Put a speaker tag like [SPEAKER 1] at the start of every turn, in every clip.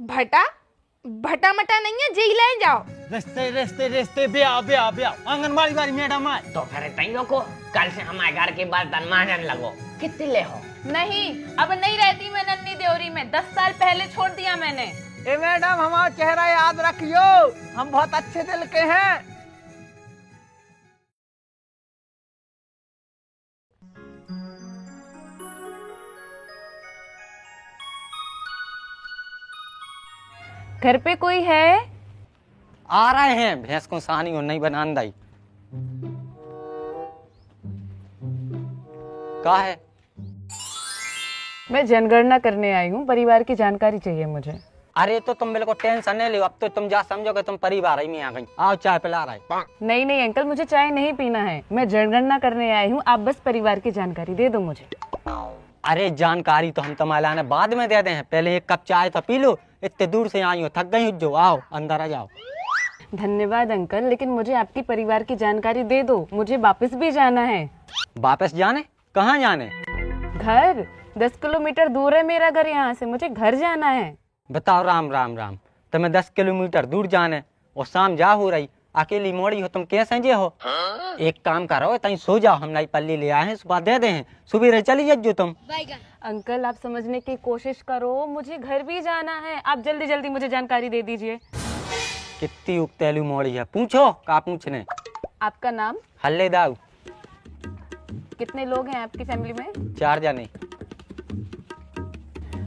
[SPEAKER 1] भटा भटा मटा नहीं है, जी ले जाओ।
[SPEAKER 2] रिश्ते रिश्ते रिश्ते ब्याह ब्याह ब्याह आंगनबाड़ी वाली मैडम आए
[SPEAKER 3] तो फिर तैयो को कल से हमारे घर के बर्तन मांजने लगो। कितने ले हो?
[SPEAKER 1] नहीं, अब नहीं रहती मैं नन्ही देवरी में, 10 साल पहले छोड़ दिया मैंने।
[SPEAKER 2] ए मैडम, हमारा चेहरा याद रखियो, हम बहुत अच्छे दिल के हैं।
[SPEAKER 1] घर पे कोई है?
[SPEAKER 4] आ रहे हैं, भैंस को सानी और नहीं बनान दाई। कहा है?
[SPEAKER 1] मैं जनगणना करने आई हूँ, परिवार की जानकारी चाहिए मुझे।
[SPEAKER 4] अरे तो तुम बिल्कुल टेंशन नहीं लो, अब तो तुम जा समझो कि तुम परिवार ही में आ गई। आओ चाय पिला रहा है।
[SPEAKER 1] नहीं नहीं अंकल, मुझे चाय नहीं पीना है, मैं जनगणना करने आई हूँ, आप बस परिवार की जानकारी दे दो मुझे।
[SPEAKER 4] अरे जानकारी तो हम तुम्हारे लाने बाद में दे दें, पहले एक कप चाय तो पी लो। इतने दूर से आई हो, थक गई हो जो, आओ अंदर आ जाओ।
[SPEAKER 1] धन्यवाद अंकल, लेकिन मुझे आपकी परिवार की जानकारी दे दो, मुझे वापस भी जाना है।
[SPEAKER 4] वापस जाने? कहाँ जाने?
[SPEAKER 1] घर 10 किलोमीटर दूर है मेरा घर यहाँ से, मुझे घर जाना है।
[SPEAKER 4] बताओ राम राम राम, तुम्हें 10 किलोमीटर दूर जाने और शाम जा हो रही, अकेली मोड़ी हो तुम, कैसे जे हो? एक काम करो, तहीं सो जाओ, हम नई पल्ली ले आए हैं, सुबह दे दे हैं, सुबह चली जाओ तुम।
[SPEAKER 1] अंकल आप समझने की कोशिश करो, मुझे घर भी जाना है, आप जल्दी जल्दी मुझे जानकारी दे दीजिए।
[SPEAKER 4] कितनी उकतेलू मोड़ी है, पूछो का पूछने।
[SPEAKER 1] आपका नाम?
[SPEAKER 4] हल्ले दाऊ।
[SPEAKER 1] कितने लोग हैं आपकी फैमिली में?
[SPEAKER 4] 4 जने।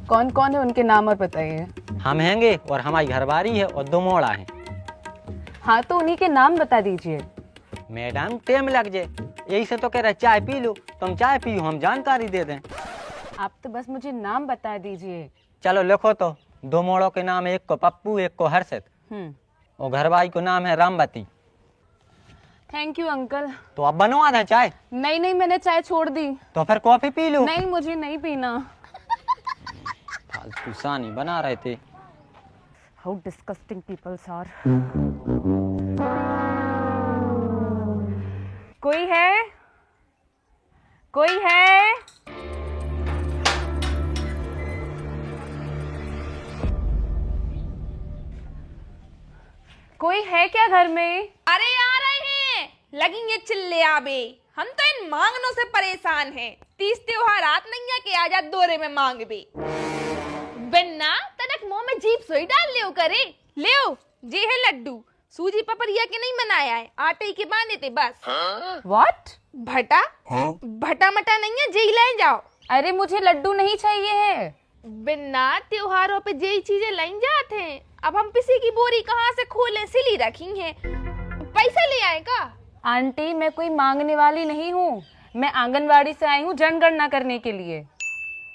[SPEAKER 1] कौन कौन है, उनके नाम और बताइए।
[SPEAKER 4] हम हैंगे और हमारी घरवारी है और 2 मोड़ा है।
[SPEAKER 1] हाँ तो उन्हीं के नाम बता दीजिए।
[SPEAKER 4] मैडम टाइम लग जाए, यही से तो कह रहे चाय पी लो, तुम चाय पियो, हम जानकारी दे दें।
[SPEAKER 1] आप तो बस मुझे नाम बता दीजिए।
[SPEAKER 4] चलो लिखो तो, 2 मोड़ों के नाम है, एक को पप्पू, एक को हर्षित, और घरवाई को नाम है रामवती।
[SPEAKER 1] Thank you uncle.
[SPEAKER 4] तो अब बनवा दें चाय?
[SPEAKER 1] नहीं नहीं, मैंने चाय छोड़ दी।
[SPEAKER 4] तो फिर कॉफी पी लो।
[SPEAKER 1] नहीं मुझे नहीं पीना।
[SPEAKER 4] फालतू सानी बना रहे थे।
[SPEAKER 1] How disgusting peoples are. कोई है? कोई है? कोई है क्या घर में?
[SPEAKER 5] अरे आ रहे हैं, लगेंगे चिल्ले आबे। हम तो इन मांगनों से परेशान हैं। 30 त्योहार आत नहीं है कि आजा दोरे में मांग बे। बिन्ना तनक मुंह में जीभ सोई डाल लियो करे। लियो जे है लड्डू, सूजी पपरिया के नहीं बनाया है, आटे के बांधे थे बस।
[SPEAKER 1] What?
[SPEAKER 5] भटा भटा मटा नहीं है, जे ले जाओ।
[SPEAKER 1] अरे मुझे लड्डू नहीं चाहिए है।
[SPEAKER 5] बिन्ना त्योहारों पे जे चीजें लाई जाते हैं, अब हम किसी की बोरी कहाँ से खोले, सिली रखी है। पैसा ले आए का?
[SPEAKER 1] आंटी मैं कोई मांगने वाली नहीं हूँ, मैं आंगनवाड़ी से आई हूँ जनगणना करने के लिए।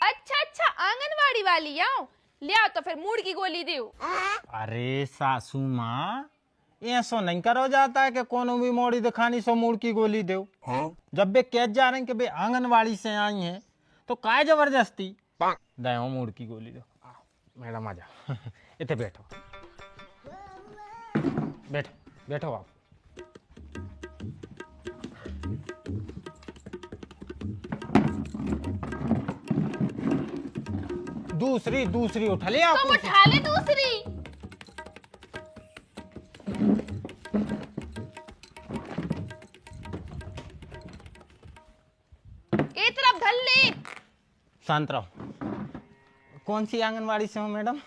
[SPEAKER 5] अच्छा अच्छा, आंगनवाड़ी वाली आओ, ले आओ तो फिर मूड की गोली दो।
[SPEAKER 2] अरे सासू माँ, ऐसो नहीं करो जाता है कि कोनो भी मोड़ी दिखानी सो मूड की गोली दो। जब वे कह जा रहे हैं कि वे आंगनवाड़ी से आई हैं, तो काय जबरदस्ती दो मूड की गोली दो। मैडम आ जाओ, इतने बैठो बैठो बैठो आप। दूसरी दूसरी उठा ले आप।
[SPEAKER 5] तुम उठा ले दूसरी। एक तरफ धल ले।
[SPEAKER 2] शांत रहो। कौन सी आंगनवाड़ी से हो मैडम?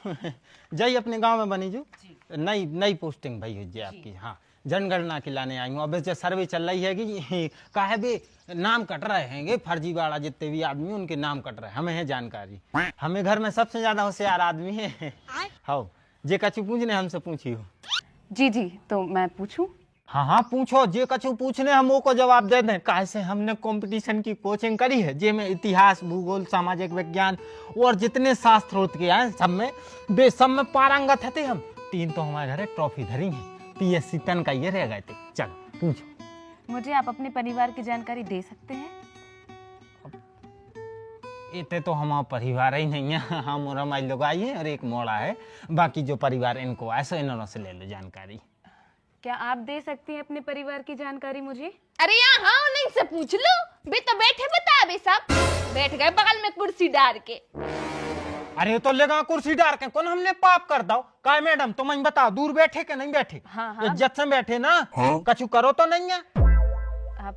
[SPEAKER 2] जय अपने गांव में बनी जो नई नई पोस्टिंग भाई हो आपकी। हाँ, जनगणना के लाने आई हूँ। अब जो सर्वे चल रही है कि काहे भी नाम कट रहे हैं, फर्जी वाला जितने भी आदमी उनके नाम कट रहे हैं, हमें है जानकारी। हमें घर में सबसे ज्यादा होशियार आदमी है। हाँ, जे कछु पूछने हमसे पूछी हो।
[SPEAKER 1] जी जी, तो मैं पूछूं?
[SPEAKER 2] हाँ हाँ पूछो, जे कछु पूछने हम वो को जवाब दे दें। काहे से हमने कंपटीशन की कोचिंग करी है, जे में इतिहास, भूगोल, सामाजिक विज्ञान और जितने शास्त्र होते हैं सब में पारंगत थे हम। 3 तो हमारे घर ट्रॉफी धरी है, PSC तन का ये रह गए थे। चलो पूछो।
[SPEAKER 1] मुझे आप अपने परिवार की जानकारी दे सकते हैं?
[SPEAKER 2] इतने तो हमारा परिवार ही नहीं है, हम और हमारी लोग आई है और एक मोड़ा है, बाकी जो परिवार इनको ऐसे इन्होंने से ले लो जानकारी।
[SPEAKER 1] क्या आप दे सकती हैं अपने परिवार की जानकारी मुझे?
[SPEAKER 5] अरे यहाँ हाँ नहीं से पूछ लो। बे तो बैठे बता बे सब बैठ गए बगल में कुर्सी डाल के।
[SPEAKER 2] अरे तो लेगा कुर्सी डाल के कौन हमने पाप कर दो का मैडम तुम ही बताओ दूर बैठे के नहीं बैठे?
[SPEAKER 1] हाँ, हाँ।
[SPEAKER 2] इज्जत से बैठे ना, कछु करो तो नहीं है।
[SPEAKER 1] आप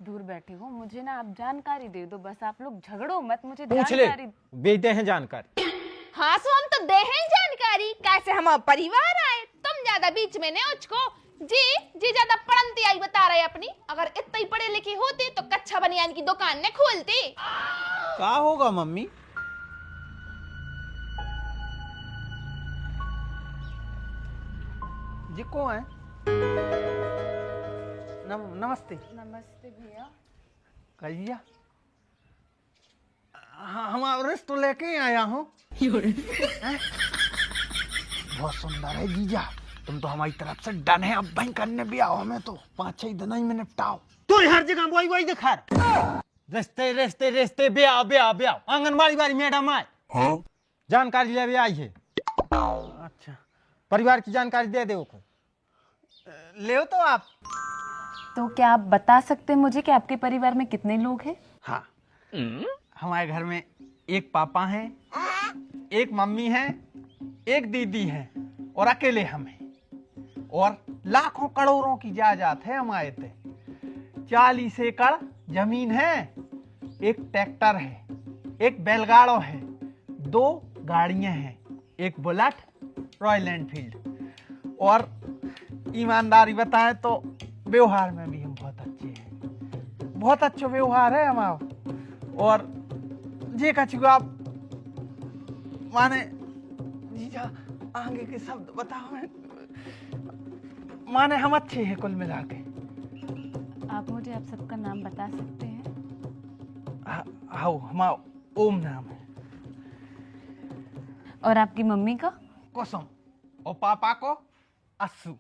[SPEAKER 1] दूर बैठे हो, मुझे ना आप जानकारी दे दो बस, आप लोग झगड़ो मत, मुझे
[SPEAKER 2] पूछ ले,
[SPEAKER 1] जानकारी।
[SPEAKER 2] बेचते हैं जानकारी।
[SPEAKER 5] हाँ सो हम तो दे हैं जानकारी कैसे हम परिवार आए, तुम ज्यादा बीच में नहीं उचको। जी ज्यादा पढ़ंती आई बता रहे अपनी, अगर इतना ही पढ़े लिखे होते तो कच्चा बनियान की दुकान ने खोलते।
[SPEAKER 2] क्या होगा मम्मी?
[SPEAKER 6] जी को है? नमस्ते।
[SPEAKER 1] नमस्ते भैया।
[SPEAKER 6] कहिए। हाँ, हम रिश्तो लेके आया हूँ। बहुत सुंदर है जीजा, तुम तो हमारी तरफ से डन है। अब भाई करने भी आओ, हमें तो 5-6 दिन ही में निपटाओ।
[SPEAKER 2] तू हर जगह वही दिखा रिश्ते रिश्ते रिश्ते ब्याह ब्याह ब्याह। आंगनबाड़ी वाली मैडम आए, जानकारी ले भी आई है।
[SPEAKER 6] अच्छा,
[SPEAKER 2] परिवार की जानकारी दे दो को।
[SPEAKER 6] ले तो आप।
[SPEAKER 1] तो क्या आप बता सकते हैं मुझे कि आपके परिवार में कितने लोग हैं?
[SPEAKER 6] हाँ, हमारे घर में एक पापा हैं, एक मम्मी है, एक दीदी है और अकेले हम हैं। और लाखों करोड़ों की जायदाद है हमारे ते। 40 एकड़ जमीन है, एक ट्रैक्टर है, एक बैलगाड़ो है, 2 गाड़ियां हैं, एक बुलेट रॉयल एनफील्ड। और ईमानदारी बताएं तो व्यवहार में भी हम बहुत अच्छे हैं, बहुत अच्छा व्यवहार है हमारा। और जे कछु आप माने जीजा आगे के शब्द बताओ, माने हम अच्छे हैं कुल मिला के।
[SPEAKER 1] आप मुझे आप सबका नाम बता सकते हैं?
[SPEAKER 6] हाँ, हमारा ओम नाम है।
[SPEAKER 1] और आपकी मम्मी का?
[SPEAKER 6] कुसुम और पापा को अस्सू।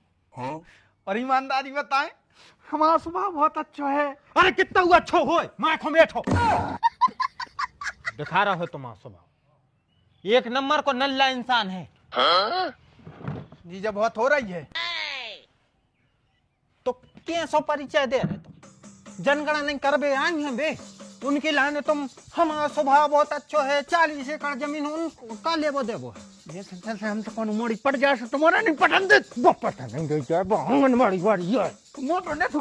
[SPEAKER 6] और ईमानदारी बताएं, हमारा स्वभाव बहुत अच्छा है।
[SPEAKER 2] अरे कितना हुआ अच्छो हो, माखो बैठो। दिखा रहा हो तुम्हारा स्वभाव, एक नंबर को नल्ला इंसान है।
[SPEAKER 6] जीजा बहुत हो रही है।
[SPEAKER 2] तो कैसो परिचय दे रहे तुम? जनगणना नहीं कर बे आई हैं बे, उनके लाने तुम हमारा स्वभाव बहुत अच्छा है, 40 एकड़ जमीन उनका लेबो देबो।
[SPEAKER 6] ये संसार से हम तो कौन मोड़ी पड़ जाए तो तुम्हारा नहीं पसंद।
[SPEAKER 2] वो पता नहीं गई क्या आंगनबाड़ी वाली है।
[SPEAKER 6] मोटर ने तो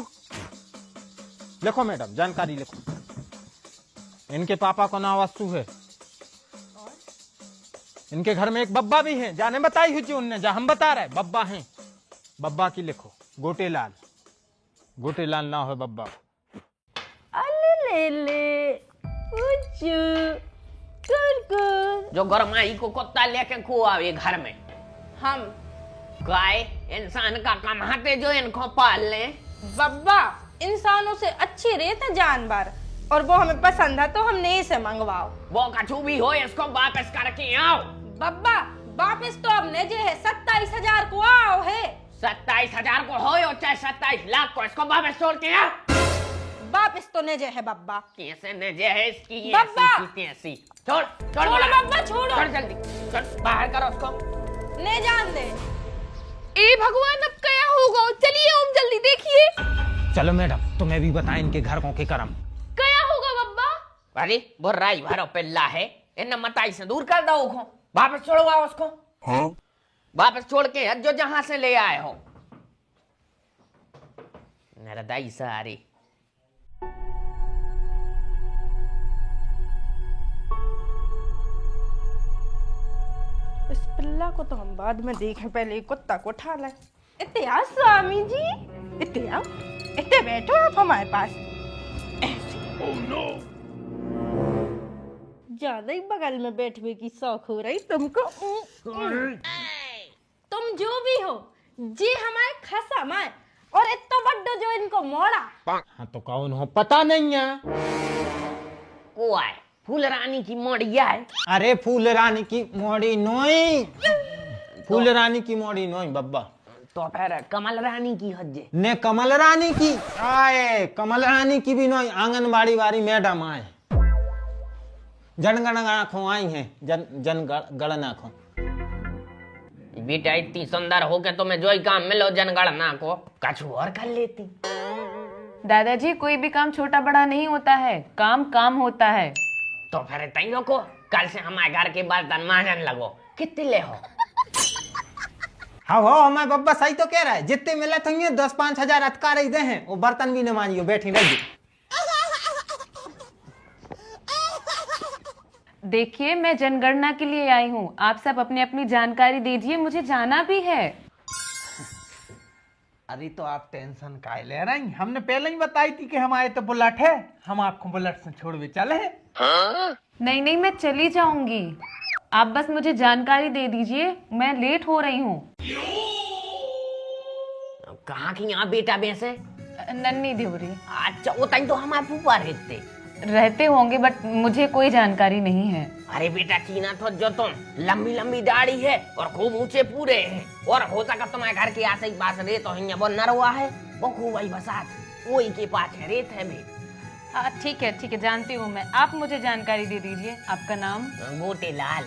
[SPEAKER 2] लिखो मैडम, जानकारी लिखो। इनके पापा का नाम अस्सू है। इनके घर में एक बब्बा भी है, जाने बताई हुई उनने, जा हम बता रहे बब्बा हैं। बब्बा की लिखो गोटेलाल। गोटेलाल ना हो बब्बा।
[SPEAKER 1] अले ले
[SPEAKER 3] जो गरमाई को कुत्ता लेके को आवे घर में,
[SPEAKER 5] हम
[SPEAKER 3] गाय इंसान का कमाते जो इनको पाल ले।
[SPEAKER 5] बब्बा इंसानों से अच्छी रहते जानवर, और वो हमें पसंद है तो हमने इसे मंगवाओ।
[SPEAKER 3] वो कछु भी हो इसको वापस करके आओ।
[SPEAKER 5] बब्बा वापिस तो हमने जो है 27,000 को आओ है।
[SPEAKER 3] 27,000 को हो चाहे 27 लाख को, इसको वापस छोड़ के आओ।
[SPEAKER 5] वापिस तो ने जो है बब्बा।
[SPEAKER 3] कैसे नजे है इसकी ये
[SPEAKER 5] बब्बा!
[SPEAKER 3] ऐसी छोड़ छोड़
[SPEAKER 5] छोड़ो
[SPEAKER 3] बाहर।
[SPEAKER 5] बब्बा, छोड़ो।
[SPEAKER 3] छोड़ जल्दी, छोड़ बाहर करो उसको।
[SPEAKER 5] ने जान दे। ए भगवान अब क्या होगा? चलिए ओम जल्दी देखिए
[SPEAKER 2] चलो मैडम, तुम्हें भी बताएं इनके घर को के करम।
[SPEAKER 5] क्या होगा बब्बा।
[SPEAKER 3] अरे बुर्राई भरो पिल्ला है, इन मताई से दूर कर दो उसको, वापस छोड़वाओ उसको। वापस छोड़ के जो जहां से ले आए हो। नरदाई सारी
[SPEAKER 5] इस पिल्ला को तो हम बाद में देखें, पहले कुत्ता को उठा लें। इतिहास स्वामी जी, इतिहास इतने बैठो आप हमारे पास। ज्यादा ही बगल में बैठने की शौक हो रही तुमको। तुम जो भी हो जी हमारे खसम है, और इतना बड्डो जो इनको मोड़ा।
[SPEAKER 2] हाँ तो कौन हो पता नहीं है।
[SPEAKER 3] को आए फूल रानी की मोड़िया है।
[SPEAKER 2] अरे फूल रानी की मोड़ी नोई, फूल रानी की मोड़ी नोई बब्बा।
[SPEAKER 3] तो फिर कमल रानी की हज्जे
[SPEAKER 2] ने कमल रानी की आए, कमल रानी की भी नोई आंगनबाड़ी वाली मैडम आए। जनगणना खो आई हैं, जनगणना खो।
[SPEAKER 3] बेटा इतनी सुंदर हो के तुम्हें जो ही काम मिलो जनगणना को, कछु और कर लेती।
[SPEAKER 1] दादाजी कोई भी काम छोटा बड़ा नहीं होता है, काम काम होता है।
[SPEAKER 3] तो फिर तैयो को कल से हमारे घर के बर्तन मांजन लगो। कितने ले हो?
[SPEAKER 2] हाँ हो हमारे बब्बा सही तो कह रहा है, जितने मिले थे 10-5 हजार अतकार ही दे हैं, वो बर्तन भी न मानियो, बैठी रहिए।
[SPEAKER 1] देखिए मैं जनगणना के लिए आई हूँ, आप सब अपनी अपनी जानकारी दीजिए, मुझे जाना भी है।
[SPEAKER 6] अरे तो आप टेंशन काहे ले रही? हमने पहले ही बताई थी कि हम आए तो बुलेट है, हम आपको बुलेट से छोड़ भी चले।
[SPEAKER 1] नहीं नहीं मैं चली जाऊंगी, आप बस मुझे जानकारी दे दीजिए, मैं लेट हो रही हूँ।
[SPEAKER 3] कहाँ की यहाँ बेटा भैंसे?
[SPEAKER 1] नन्नी देवरी
[SPEAKER 3] अच्छा वो तई तो हमारे फूफा
[SPEAKER 1] रहते होंगे, बट मुझे कोई जानकारी नहीं है।
[SPEAKER 3] अरे बेटा चीना तो जो तुम लंबी लंबी दाढ़ी है और खूब ऊंचे पूरे हैं, और हो सका तुम्हारे घर के आस पास रेत हो वो नरवा है, वो खूब वही बसात वही के पास है रेत है भी।
[SPEAKER 1] ठीक है जानती हूँ मैं, आप मुझे जानकारी दे दीजिए। आपका नाम?
[SPEAKER 3] गोटे लाल।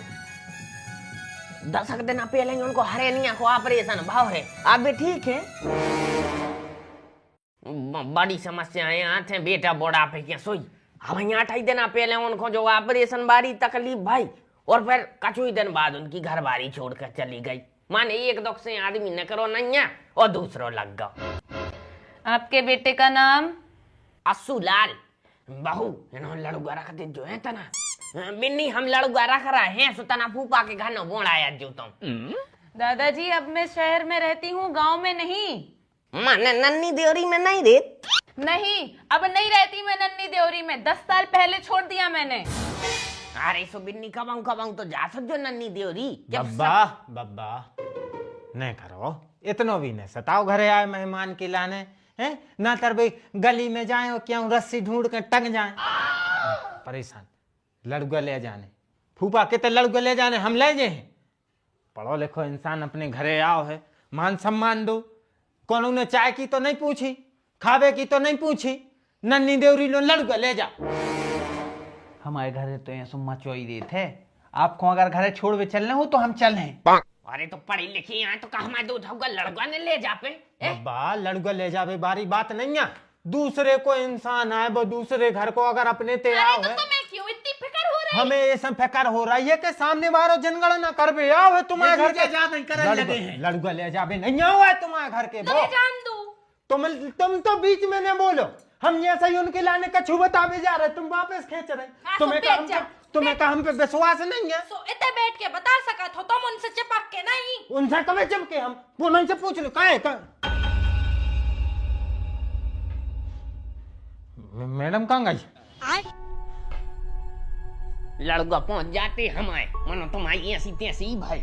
[SPEAKER 3] 10 दिन पहले ही उनको हरेनिया को ऑपरेशन भाव है, आप भी ठीक है? बड़ी समस्याएं आते हैं बेटा बुढ़ापे की सोई। हम यहाँ 8 दिन पहले उनको जो ऑपरेशन बारी तकलीफ भाई, और फिर कछु ही दिन बाद उनकी घर बारी छोड़कर चली गई। माने एक दुख से आदमी न करो नहीं है और दूसरों लग गया।
[SPEAKER 1] आपके बेटे का नाम?
[SPEAKER 3] अस्सू लाल। बहू इन्होंने लड़ुआ रख दे जो है तना बिन्नी, हम लड़ुआ रख रहे हैं सुतना फूफा के घर न बोलाया जो तुम।
[SPEAKER 1] दादाजी अब मैं शहर में रहती हूँ, गांव में नहीं।
[SPEAKER 3] माने नन्नी देवरी में नहीं रेत?
[SPEAKER 1] नहीं अब नहीं रहती मैं नन्नी देवरी में, 10 साल पहले छोड़ दिया मैंने।
[SPEAKER 3] अरे सो बिन्नी कबाऊ तो जा सक जो नन्नी देवरी।
[SPEAKER 2] बब्बा नहीं करो, इतनो भी नहीं सताओ, घरे आए मेहमान के लाने हैं ना, तर भाई गली में जाए और क्यों रस्सी ढूंढ कर टंग जाए, परेशान। लड़ुआ ले जाने फूफा कितने लड़ुआ ले जाने, हम ले जाए। पढ़ो लिखो इंसान अपने घरे आओ है, मान सम्मान दो। कौन ने चाय की तो नहीं पूछी, खावे की तो नहीं पूछी, नन्नी देवरी लो लड़ुआ ले जा।
[SPEAKER 6] हमारे घरे तो ये सुम्मा चोई देते थे, आपको अगर घरे छोड़ के चलने हो तो हम चले।
[SPEAKER 3] अरे तो पढ़ी लिखी यहाँ तो कहा दो झुग्गा लड़का ने ले जा पे।
[SPEAKER 2] बाबा लड़का ले जावे बारी बात नहीं है, दूसरे को इंसान है वो दूसरे घर को अगर अपने ते आओ है,
[SPEAKER 5] तुम्हें क्यों इतनी फिक्र हो रही?
[SPEAKER 2] हमें ये सब फिक्र हो रही है कि सामने वालों जनगणना कर बे आओ है तुम्हारे घर के,
[SPEAKER 6] नहीं करने लगे हैं।
[SPEAKER 2] लड़का ले जावे नहीं आओ है तुम्हारे घर के।
[SPEAKER 5] तुम्हें जान दो।
[SPEAKER 2] तुम तो बीच में न बोलो, हम ये सही उनके लाने का छू बतावे जा रहे, तुम वापस खींच रहे। तुम्हें कहा हम पे विश्वास नहीं है?
[SPEAKER 5] सो इतने बैठ के बता सका तो तुम उनसे चिपक के नहीं।
[SPEAKER 2] उनसे कभी चिपके हम, पुनः से पूछ लो कहाँ मैडम कहाँ गई?
[SPEAKER 3] लड़का पहुंच जाते हमारे मनो तुम्हारी ऐसी तैसी भाई।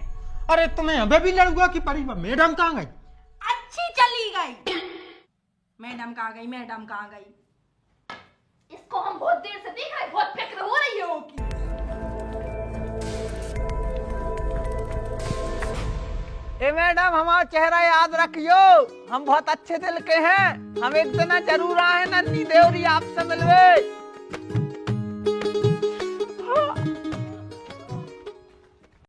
[SPEAKER 2] अरे तुम्हें अबे भी लड़ुआ की परी, मैडम कहाँ गई?
[SPEAKER 5] अच्छी चली गई। मैडम कहाँ गई? मैडम कहाँ गई? इसको हम बहुत देर से देख रहे, बहुत फिक्र हो रही है उसकी।
[SPEAKER 6] ए मैडम हमारा चेहरा याद रखियो, हम बहुत अच्छे दिल के हैं, हम एक दिन जरूर आए नन्नी देवरी आपसे मिलवे।